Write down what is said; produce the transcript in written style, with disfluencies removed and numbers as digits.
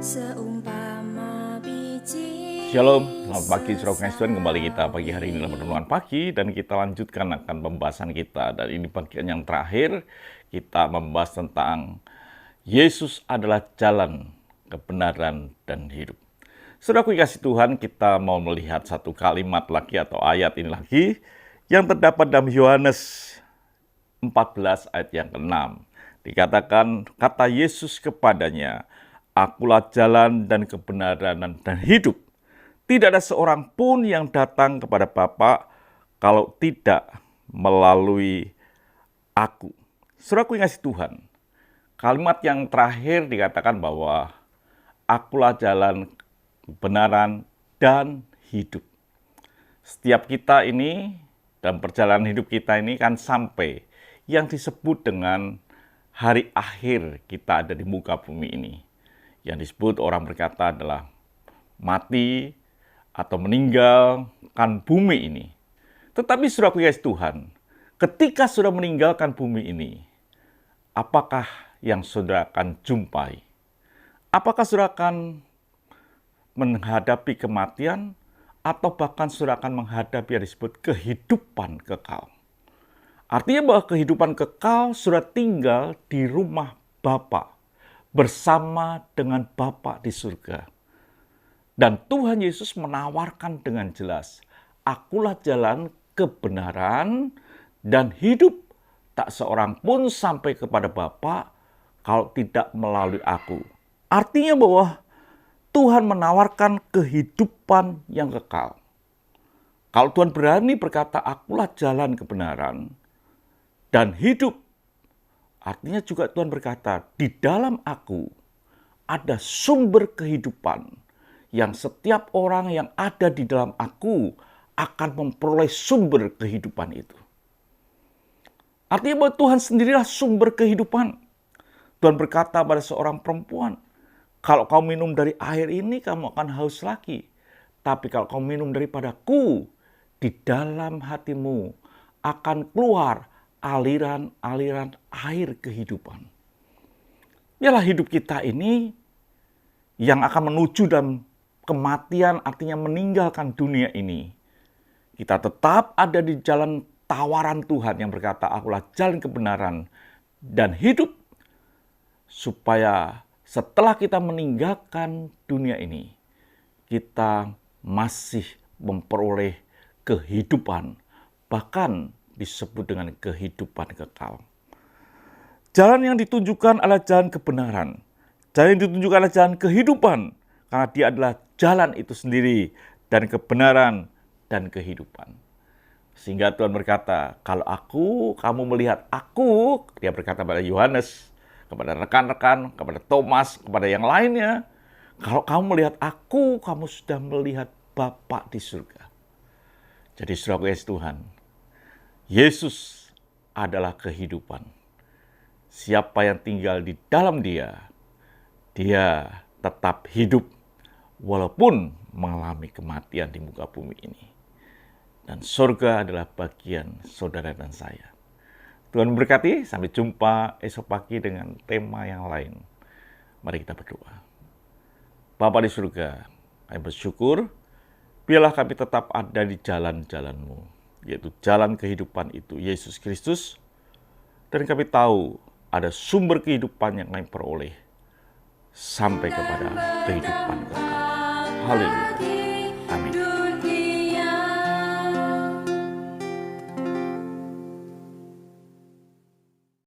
Seumpama biji. Shalom, selamat pagi saudara Kristen. Kembali kita pagi hari ini dalam renungan pagi dan kita lanjutkan akan pembahasan kita. Dan ini bagian yang terakhir, kita membahas tentang Yesus adalah jalan, kebenaran, dan hidup. Saudaraku kasih Tuhan, kita mau melihat satu kalimat lagi atau ayat ini lagi yang terdapat dalam Yohanes 14 ayat yang ke-6. Dikatakan, kata Yesus kepadanya, Akulah jalan dan kebenaran dan hidup. Tidak ada seorang pun yang datang kepada Bapa kalau tidak melalui aku. Saudaraku yang kasih Tuhan, kalimat yang terakhir dikatakan bahwa akulah jalan, kebenaran, dan hidup. Setiap kita ini, dalam perjalanan hidup kita ini kan sampai yang disebut dengan hari akhir kita ada di muka bumi ini. Yang disebut orang berkata adalah mati atau meninggalkan bumi ini. Tetapi saudaraku kasih Tuhan, ketika sudah meninggalkan bumi ini, apakah yang saudara akan jumpai? Apakah saudara akan menghadapi kematian atau bahkan saudara akan menghadapi yang disebut kehidupan kekal? Artinya bahwa kehidupan kekal sudah tinggal di rumah Bapa, bersama dengan Bapa di surga. Dan Tuhan Yesus menawarkan dengan jelas, akulah jalan, kebenaran, dan hidup. Tak seorang pun sampai kepada Bapa kalau tidak melalui aku. Artinya bahwa Tuhan menawarkan kehidupan yang kekal. Kalau Tuhan berani berkata, akulah jalan kebenaran dan hidup, artinya juga Tuhan berkata, di dalam aku ada sumber kehidupan yang setiap orang yang ada di dalam aku akan memperoleh sumber kehidupan itu. Artinya bahwa Tuhan sendirilah sumber kehidupan. Tuhan berkata pada seorang perempuan, kalau kau minum dari air ini, kamu akan haus lagi. Tapi kalau kau minum daripadaku, di dalam hatimu akan keluar aliran-aliran air kehidupan. Ialah hidup kita ini yang akan menuju dalam kematian, artinya meninggalkan dunia ini. Kita tetap ada di jalan tawaran Tuhan yang berkata, akulah jalan kebenaran dan hidup. Supaya setelah kita meninggalkan dunia ini, kita masih memperoleh kehidupan, bahkan disebut dengan kehidupan kekal. Jalan yang ditunjukkan adalah jalan kebenaran. Jalan yang ditunjukkan adalah jalan kehidupan. Karena dia adalah jalan itu sendiri. Dan kebenaran dan kehidupan. Sehingga Tuhan berkata, kalau kamu melihat aku, dia berkata pada Yohanes, kepada rekan-rekan, kepada Thomas, kepada yang lainnya, kalau kamu melihat aku, kamu sudah melihat Bapa di surga. Jadi saudara kasih Tuhan, Yesus adalah kehidupan. Siapa yang tinggal di dalam dia, dia tetap hidup walaupun mengalami kematian di muka bumi ini. Dan surga adalah bagian saudara dan saya. Tuhan memberkati, sampai jumpa esok pagi dengan tema yang lain. Mari kita berdoa. Bapa di surga, kami bersyukur, biarlah kami tetap ada di jalan-jalan-Mu, yaitu jalan kehidupan itu, Yesus Kristus. Dan kami tahu ada sumber kehidupan yang kami peroleh sampai kepada kehidupan kekal. Haleluya.